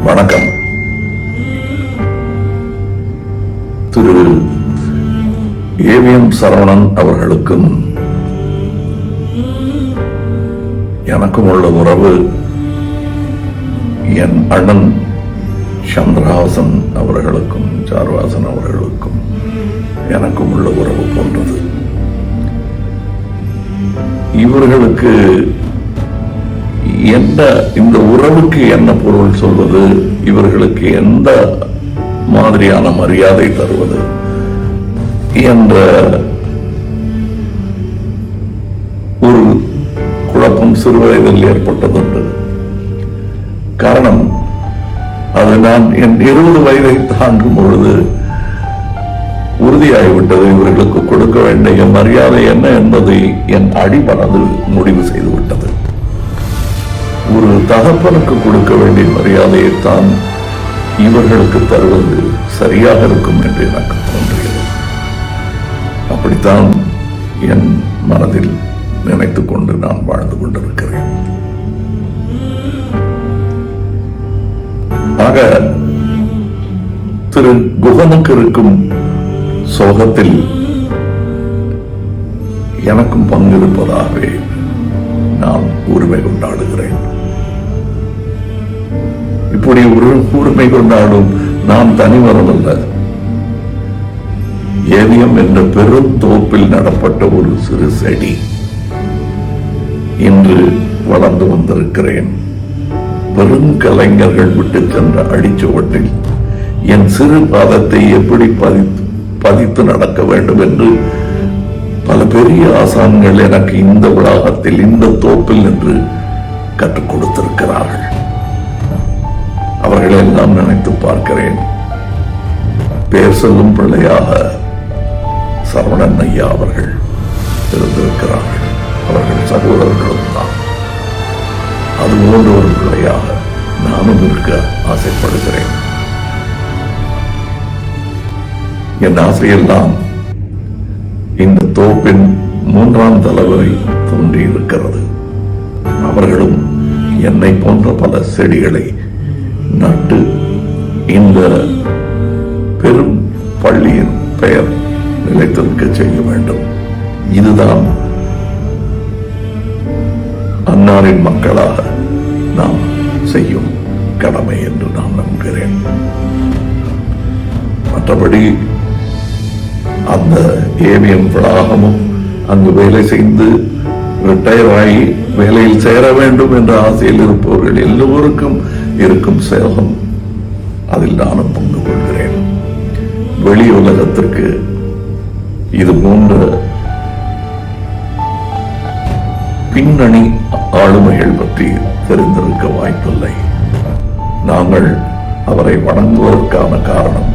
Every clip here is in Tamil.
வணக்கம். திரு ஏவிஎம் சரவணன் அவர்களுக்கும் எனக்கும் உள்ள உறவு என் அண்ணன் சந்திரஹாசன் அவர்களுக்கும் சாருஹாசன் அவர்களுக்கும் எனக்கும் உள்ள உறவு போன்றது. இவர்களுக்கு என்ன, இந்த உறவுக்கு என்ன பொருள் சொல்வது, இவர்களுக்கு எந்த மாதிரியான மரியாதை தருவது என்ற ஒரு குழப்பம் சிறுவயதில் ஏற்பட்டதுண்டு. காரணம், அது நான் என் 20 வயதை தாண்டும் பொழுது உறுதியாகிவிட்டது. இவர்களுக்கு கொடுக்க வேண்டிய மரியாதை என்ன என்பதை என் அடிமனதில் முடிவு செய்துவிட்டது. ஒரு தகப்பனுக்கு கொடுக்க வேண்டிய மரியாதையைத்தான் இவர்களுக்கு தருவது சரியாக இருக்கும் என்று எனக்கு தோன்றியது. அப்படித்தான் என் மனதில் நினைத்துக் கொண்டு நான் வாழ்ந்து கொண்டிருக்கிறேன். ஆக திரு குகனுக்கு இருக்கும் சோகத்தில் எனக்கும் பங்கிருப்பதாகவே நான் உரிமை கொண்டாடுகிறேன். இப்படி ஒரு உரிமை கொண்டாடும் நான் தனிமரமல்ல. ஏவிஎம் என்ற பெரும் தோப்பில் நடப்பட்ட ஒரு சிறு செடி. இன்று வளர்ந்து வந்திருக்கிறேன். பெருங்கலைஞர்கள் விட்டு சென்ற அடிச்சுவட்டில் என் சிறு பாதத்தை எப்படி பதித்து நடக்க வேண்டும் என்று பல பெரிய ஆசான்கள் எனக்கு இந்த வளாகத்தில், இந்த தோப்பில் என்று கற்றுக் கொடுத்திருக்கிறார்கள். அவர்களை எல்லாம் நினைத்து பார்க்கிறேன். பேர் சொல்லும் பிள்ளையாக சரவணன் ஐயா அவர்கள் இருந்திருக்கிறார்கள். அவர்கள் சகோதரர்களும் தான். அதுபோன்ற ஒரு பிள்ளையாக நானும் இருக்க ஆசைப்படுகிறேன். என் ஆசையெல்லாம் இந்த தோப்பின் 3ஆம் தலைவரை தோன்றியிருக்கிறது. அவர்களும் என்னை போன்ற பல செடிகளை நட்டு இந்த பெரும் பள்ளியின் பெயர் நிலைத்திருக்க செய்ய வேண்டும். இதுதான் அன்னாரின் மக்களாக நாம் செய்யும் கடமை என்று நான் நம்புகிறேன். மற்றபடி அந்த ஏவிஎம் வளாகமும் அங்கு வேலை செய்து ரிட்டையர் ஆகி வேலையில் சேர வேண்டும் என்ற ஆசையில் இருப்பவர்கள் எல்லோருக்கும் இருக்கும் சேகம், அதில் நானும் பங்கு கொள்கிறேன். வெளி உலகத்திற்கு இது போன்ற பின்னணி ஆளுமைகள் பற்றி தெரிந்திருக்க வாய்ப்பில்லை. நாங்கள் அவரை வணங்குவதற்கான காரணம்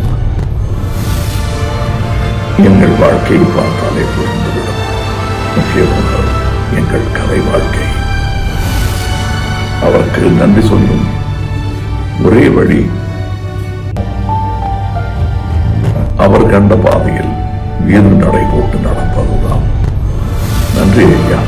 எங்கள் வாழ்க்கையை பார்த்தாலே புரிந்துவிடும். முக்கியமாக எங்கள் கலை வாழ்க்கை. அவருக்கு நன்றி சொல்லும் ஒரே வழி அவர் கண்ட பாதையில் வீறு நடை போட்டு நடப்பதுதான். நன்றி ஐயா.